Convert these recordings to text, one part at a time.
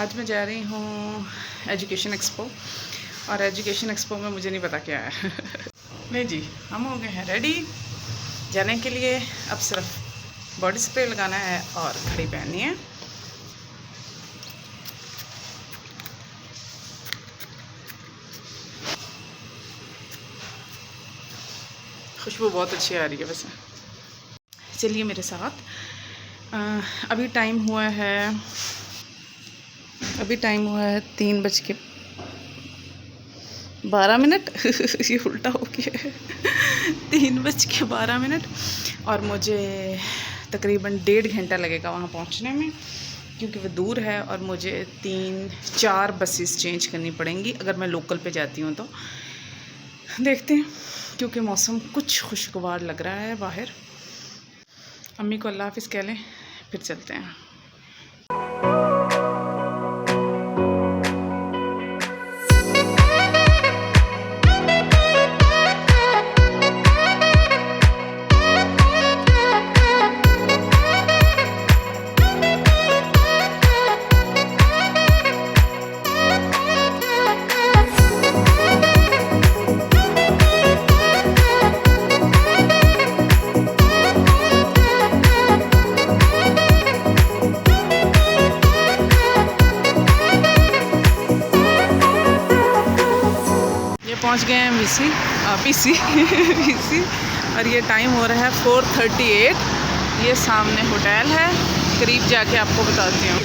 आज मैं जा रही हूँ एजुकेशन एक्सपो, और एजुकेशन एक्सपो में मुझे नहीं पता क्या है। नहीं जी, हम हो गए हैं रेडी जाने के लिए। अब सिर्फ बॉडी स्प्रे लगाना है और घड़ी पहननी है। खुशबू बहुत अच्छी आ रही है वैसे। चलिए मेरे साथ। अभी टाइम हुआ है 3:12। ये उल्टा हो गया है। 3:12 और मुझे तकरीबन 1.5 घंटा लगेगा वहाँ पहुँचने में, क्योंकि वो दूर है और मुझे 3-4 बसेस चेंज करनी पड़ेंगी अगर मैं लोकल पे जाती हूँ तो। देखते हैं, क्योंकि मौसम कुछ खुशगवार लग रहा है बाहर। अम्मी को अल्लाह हाफिज़ कह लें, फिर चलते हैं। पहुंच गए हैं पीसी और ये टाइम हो रहा है 4:38। ये सामने होटल है, करीब जाके आपको बताती हूँ।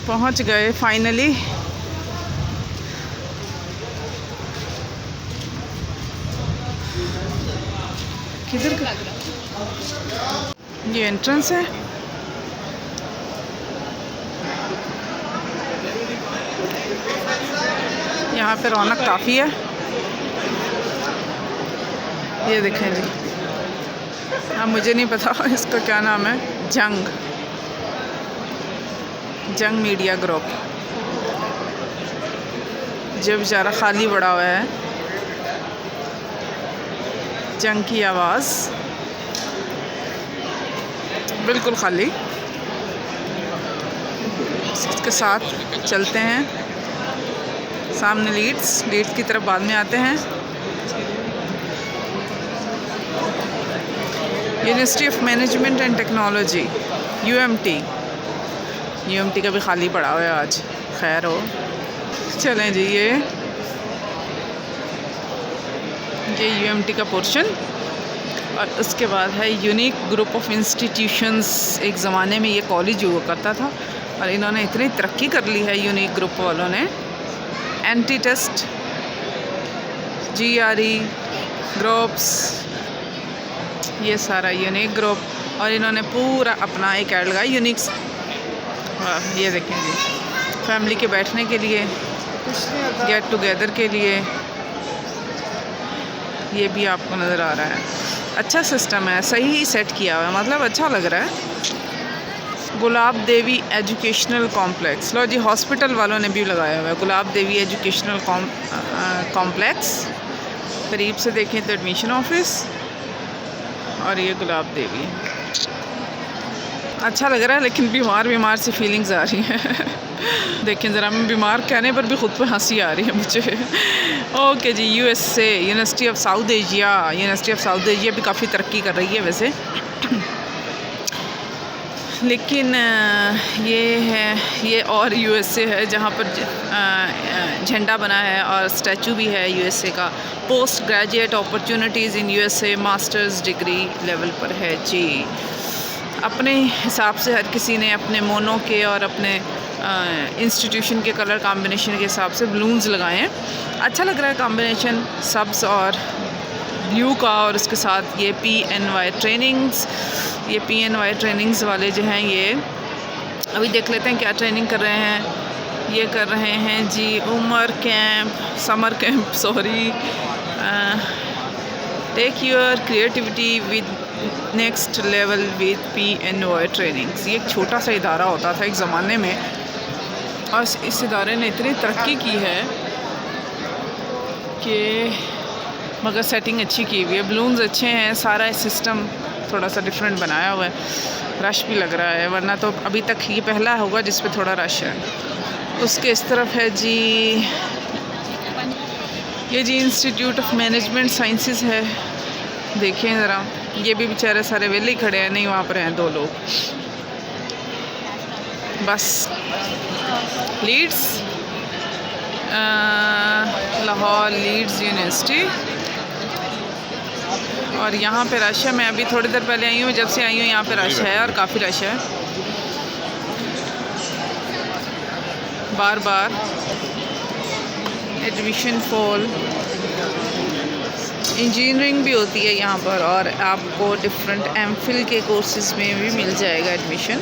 पहुंच गए फाइनली। किधर का? ये एंट्रेंस है। यहाँ पे रौनक काफ़ी है। ये देखें जी, अब मुझे नहीं पता इसका क्या नाम है। जंग मीडिया ग्रुप। जो बेचारा खाली पड़ा हुआ है। जंग की आवाज़ बिल्कुल खाली। इसके साथ चलते हैं सामने। लीड्स की तरफ बाद में आते हैं। University of management and technology UMT का भी खाली पड़ा हुआ है आज। खैर हो, चलें जी। ये UMT का पोर्शन, और उसके बाद है यूनिक ग्रुप ऑफ इंस्टीट्यूशंस। एक ज़माने में ये कॉलेज हुआ करता था और इन्होंने इतनी तरक्की कर ली है यूनिक ग्रुप वालों ने। एंटी टेस्ट GRE ग्रुप्स, ये सारा यूनिक ग्रुप। और इन्होंने पूरा अपना एक ऐड लगाया यूनिक। ये देखें जी, फैमिली के बैठने के लिए, गेट टुगेदर के लिए। ये भी आपको नज़र आ रहा है। अच्छा सिस्टम है, सही सेट किया हुआ है, मतलब अच्छा लग रहा है। गुलाब देवी एजुकेशनल कॉम्प्लेक्स। लो जी, हॉस्पिटल वालों ने भी लगाया हुआ है गुलाब देवी एजुकेशनल कॉम्प्लेक्स। करीब से देखें तो एडमिशन ऑफिस, और ये गुलाब देवी। अच्छा लग रहा है, लेकिन बीमार सी फीलिंग्स आ रही हैं। देखें ज़रा, मैं बीमार कहने पर भी ख़ुद पे हंसी आ रही है मुझे। ओके जी, USA university of South Asia भी काफ़ी तरक्की कर रही है वैसे। लेकिन ये और USA है जहाँ पर झंडा बना है और स्टैचू भी है USA का। पोस्ट ग्रेजुएट अपॉर्चुनिटीज़ इन USA मास्टर्स डिग्री लेवल पर है जी। अपने हिसाब से हर किसी ने अपने मोनो के और अपने इंस्टीट्यूशन के कलर कॉम्बिनेशन के हिसाब से बलून्स लगाए हैं। अच्छा लग रहा है कॉम्बिनेशन, सब्ज़ और ब्लू का, और उसके साथ ये PNY ट्रेनिंग्स। ये PNY ट्रेनिंग्स वाले जो हैं ये अभी देख लेते हैं क्या ट्रेनिंग कर रहे हैं। ये कर रहे हैं जी summer camp sorry, take your creativity with next level with PNY trainings. ये एक छोटा सा इदारा होता था एक ज़माने में, और इस इदारे ने इतनी तरक्की की है कि मगर सेटिंग अच्छी की हुई है, बलून्स अच्छे हैं, सारा सिस्टम थोड़ा सा डिफरेंट बनाया हुआ है। रश भी लग रहा है, वरना तो अभी तक ये पहला होगा जिस पे थोड़ा रश है। उसके इस तरफ है जी, ये जी इंस्टीट्यूट ऑफ मैनेजमेंट साइंसेस है। देखें ज़रा, ये भी बेचारे सारे वेले ही खड़े हैं, नहीं वहाँ पर हैं 2 लोग बस। लीड्स लाहौर लीड्स यूनिवर्सिटी, और यहाँ पे रश है। मैं अभी थोड़ी देर पहले आई हूँ, जब से आई हूँ यहाँ पे रश है, और काफ़ी रश है। बार बार एडमिशन फॉल, इंजीनियरिंग भी होती है यहाँ पर, और आपको डिफरेंट MPhil के कोर्सेज़ में भी मिल जाएगा एडमिशन।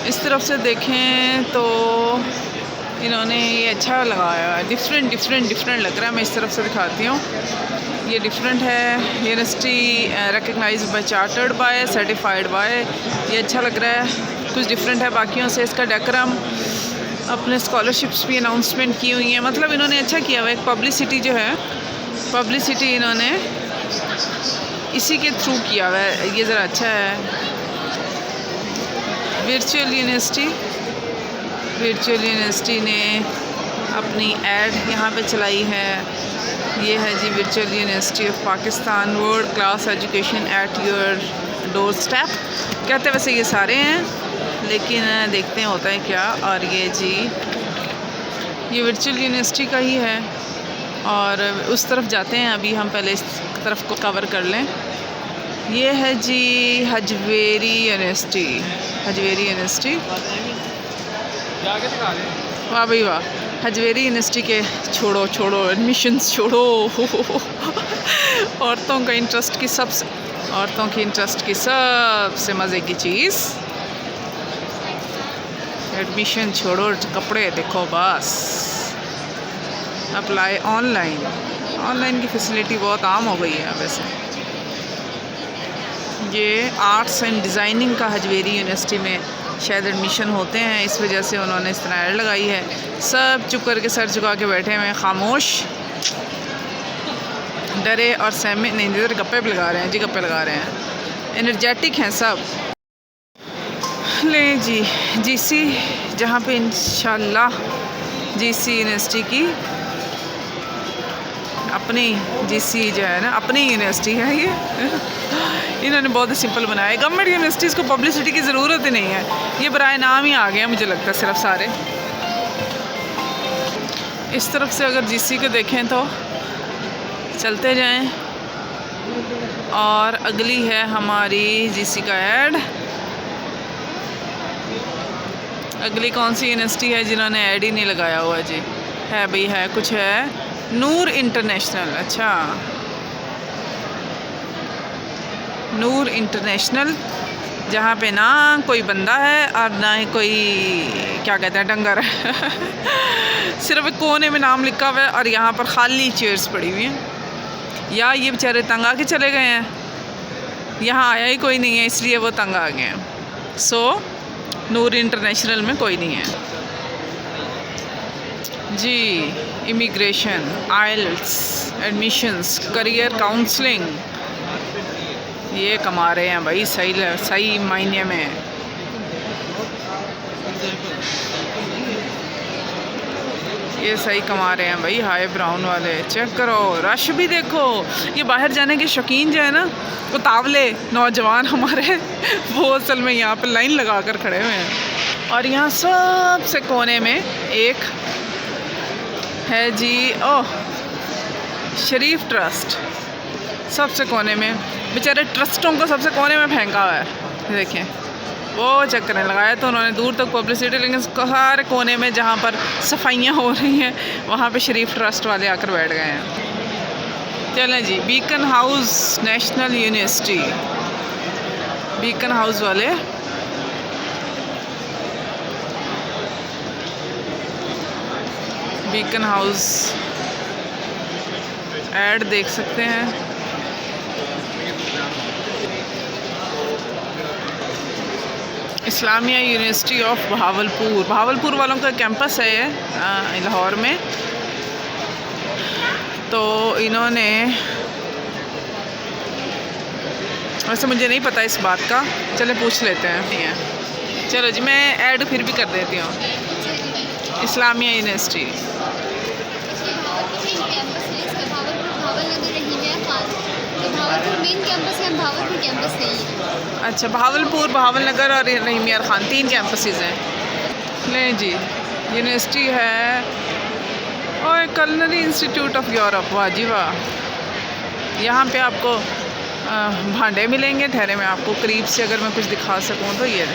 इस तरफ से देखें तो इन्होंने ये अच्छा लगाया है, डिफरेंट लग रहा है। मैं इस तरफ से दिखाती हूँ, ये डिफरेंट है। University recognize by, chartered by, certified by, ये अच्छा लग रहा है, कुछ डिफरेंट है बाकियों से। इसका डेकोरम, अपने स्कॉलरशिप्स भी अनाउंसमेंट की हुई हैं, मतलब इन्होंने अच्छा किया हुआ है। एक पब्लिसिटी जो है, पब्लिसिटी इन्होंने इसी के थ्रू किया हुआ है, ये ज़रा अच्छा है। वर्चुअल यूनिवर्सिटी ने अपनी ऐड यहाँ पे चलाई है। ये है जी virtual university of Pakistan, world class education at your doorstep. कहते वैसे ये सारे हैं, लेकिन देखते हैं होता है क्या। और ये जी ये वर्चुअल यूनिवर्सिटी का ही है, और उस तरफ जाते हैं। अभी हम पहले इस तरफ को कवर कर लें। ये है जी हजवेरी यूनिवर्सिटी, वाह भाई वाह। हजवेरी यूनिवर्सिटी के छोड़ो एडमिशन्स छोड़ो औरतों की इंटरेस्ट की सबसे मज़े की चीज़ एडमिशन छोड़ो, कपड़े देखो बस। अप्लाई ऑनलाइन की फैसिलिटी बहुत आम हो गई है वैसे। ये आर्ट्स एंड डिज़ाइनिंग का हजवेरी यूनिवर्सिटी में शायद एडमिशन होते हैं, इस वजह से उन्होंने इस तरह ऐड लगाई है। सब चुप करके सर झुका के बैठे हुए हैं, खामोश, डरे और सहमे नहीं। इधर गप्पे लगा रहे हैं जी, गप्पे लगा रहे हैं, एनर्जेटिक हैं सब। ले जी GC, जहाँ पे इंशाल्लाह GC यूनिवर्सिटी की अपनी GC जो है ना, अपनी यूनिवर्सिटी है ये इन्होंने बहुत ही सिंपल बनाया है। गवर्नमेंट यूनिवर्सिटीज़ को पब्लिसिटी की ज़रूरत ही नहीं है, ये बराए नाम ही आ गया मुझे लगता है सिर्फ सारे। इस तरफ से अगर GC को देखें तो चलते जाएं, और अगली है हमारी GC का ऐड। अगली कौन सी यूनिवर्सिटी है जिन्होंने ऐड ही नहीं लगाया हुआ जी? है भाई, है कुछ है, नूर इंटरनेशनल। अच्छा, नूर इंटरनेशनल, जहाँ पे ना कोई बंदा है और ना ही कोई क्या कहते हैं डंगर है सिर्फ एक कोने में नाम लिखा हुआ है, और यहाँ पर खाली चेयर्स पड़ी हुई हैं। या ये बेचारे तंग आके चले गए हैं, यहाँ आया ही कोई नहीं है इसलिए वो तंग आ गए हैं। सो नूर इंटरनेशनल में कोई नहीं है जी। इमिग्रेशन, आइल्स, एडमिशन्स, करियर काउंसलिंग, ये कमा रहे हैं भाई सही मायने में। ये सही कमा रहे हैं भाई, हाई ब्राउन वाले। चेक करो, रश भी देखो। ये बाहर जाने के शौकीन जो है ना, वो तावले नौजवान हमारे वो असल में यहाँ पर लाइन लगा कर खड़े हुए हैं। और यहाँ सबसे कोने में एक है जी, ओह शरीफ ट्रस्ट, सबसे कोने में। बेचारे ट्रस्टों को सबसे कोने में फेंका हुआ है। देखें, वो चक्कर लगाया तो उन्होंने दूर तक पब्लिसिटी, लेकिन सारे कोने में जहाँ पर सफाइयाँ हो रही हैं वहाँ पे शरीफ ट्रस्ट वाले आकर बैठ गए हैं। चलें जी, Beaconhouse national university, Beaconhouse वाले बीकन हाउस ऐड देख सकते हैं। इस्लामिया यूनिवर्सिटी ऑफ बहावलपुर, बहावलपुर वालों का कैंपस है ये लाहौर में। तो इन्होंने, वैसे मुझे नहीं पता इस बात का, चले पूछ लेते हैं। चलो जी, मैं ऐड फिर भी कर देती हूँ। इस्लामिया यूनिवर्सिटी अच्छा, बहावलपुर, बहावलनगर और रहीम यार ख़ान 3 कैंपसेस हैं। ले जी, यूनिवर्सिटी है और कलनरी इंस्टीट्यूट ऑफ यूरोप, वाह जी वाह। यहाँ पे आपको भांडे मिलेंगे। ठहरे मैं आपको करीब से अगर मैं कुछ दिखा सकूँ तो ये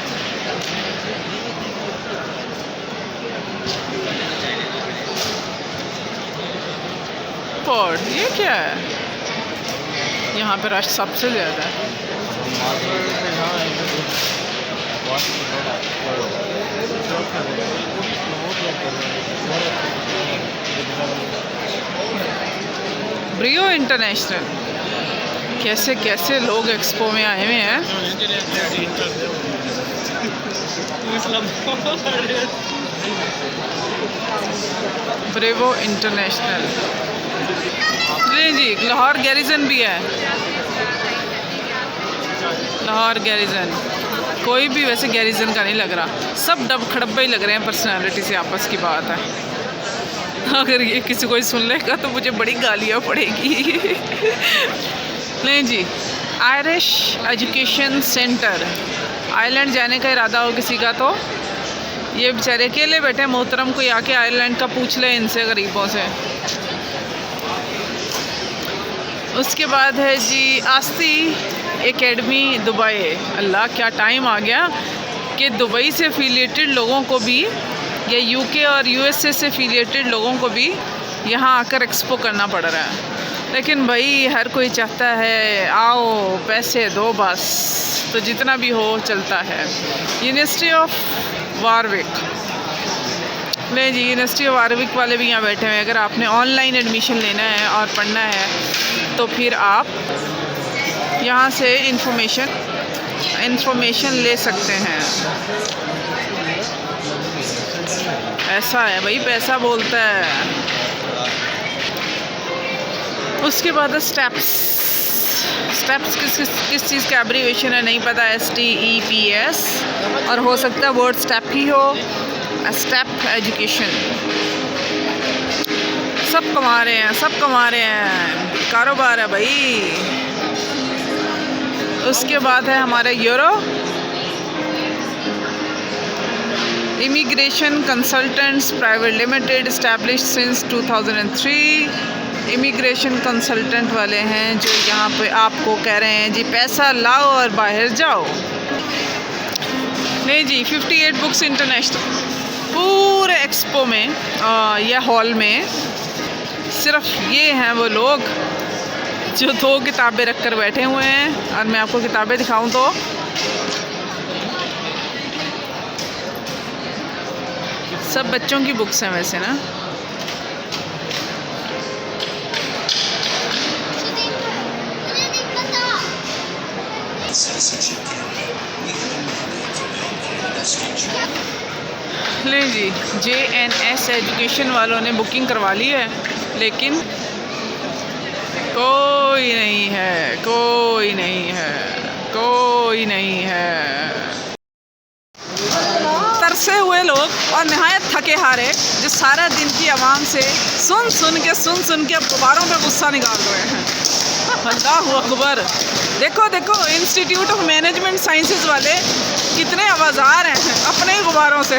पॉट, ये क्या है? यहाँ पे रश सबसे ज़्यादा है। ब्रियो इंटरनेशनल, कैसे कैसे लोग एक्सपो में आए हुए हैं। ब्रेवो इंटरनेशनल, जी लाहौर गैरिजन भी है। लाहौर गैरिजन, कोई भी वैसे गैरिजन का नहीं लग रहा, सब डब खड़ब्बे ही लग रहे हैं। पर्सनालिटी से आपस की बात है। अगर ये किसी कोई सुन लेगा तो मुझे बड़ी गालियाँ पड़ेगी। नहीं जी, आयरिश एजुकेशन सेंटर, आयरलैंड जाने का इरादा हो किसी का तो ये बेचारे अकेले बैठे। मोहतरम कोई आके आयरलैंड का पूछ ले इनसे, गरीबों से। उसके बाद है जी आस्ती एकेडमी दुबई। अल्लाह, क्या टाइम आ गया कि दुबई से एफिलिएटेड लोगों को भी, या यूके और यूएसए से एफिलिएटेड लोगों को भी यहाँ आकर एक्सपो करना पड़ रहा है। लेकिन भाई हर कोई चाहता है आओ पैसे दो बस, तो जितना भी हो चलता है। यूनिवर्सिटी ऑफ वारविक, नहीं जी, यूनिवर्सिटी ऑफ वारविक वाले भी यहाँ बैठे हुए हैं। अगर आपने ऑनलाइन एडमिशन लेना है और पढ़ना है तो फिर आप यहाँ से इंफॉर्मेशन ले सकते हैं। ऐसा है भाई, पैसा बोलता है। उसके बाद स्टेप्स किस चीज़ का एब्रीवेशन है नहीं पता, STEPS, और हो सकता है वर्ड स्टेप ही हो। स्टेप एजुकेशन, सब कमा रहे हैं, सब कमा रहे हैं, कारोबार है भाई। उसके बाद है हमारे euro immigration consultants private limited, established since 2003। Immigration consultant वाले हैं जो यहाँ पे आपको कह रहे हैं जी पैसा लाओ और बाहर जाओ। नहीं जी, 58 बुक्स इंटरनेशनल, पूरे एक्सपो में या हॉल में सिर्फ ये हैं वो लोग जो 2 किताबें रख कर बैठे हुए हैं। और मैं आपको किताबें दिखाऊं तो सब बच्चों की बुक्स हैं वैसे ना। ले जी, JNS एजुकेशन वालों ने बुकिंग करवा ली है, लेकिन कोई नहीं है, कोई नहीं है, कोई नहीं है। तरसे हुए लोग और नहायत थके हारे जो सारा दिन की आवाम से सुन सुन के अब गुब्बारों पे गुस्सा निकाल रहे हैं। अल्लाहु अकबर। देखो देखो, इंस्टीट्यूट ऑफ मैनेजमेंट साइंसेज वाले कितने आवाज़ार हैं अपने ही गुब्बारों से।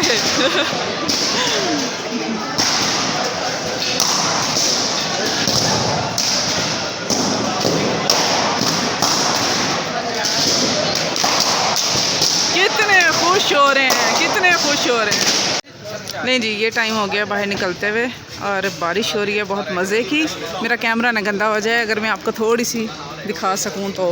कितने खुश हो रहे हैं, कितने खुश हो रहे हैं। नहीं जी, ये टाइम हो गया बाहर निकलते हुए और बारिश हो रही है बहुत मज़े की। मेरा कैमरा ना गंदा हो जाए, अगर मैं आपको थोड़ी सी दिखा सकूं तो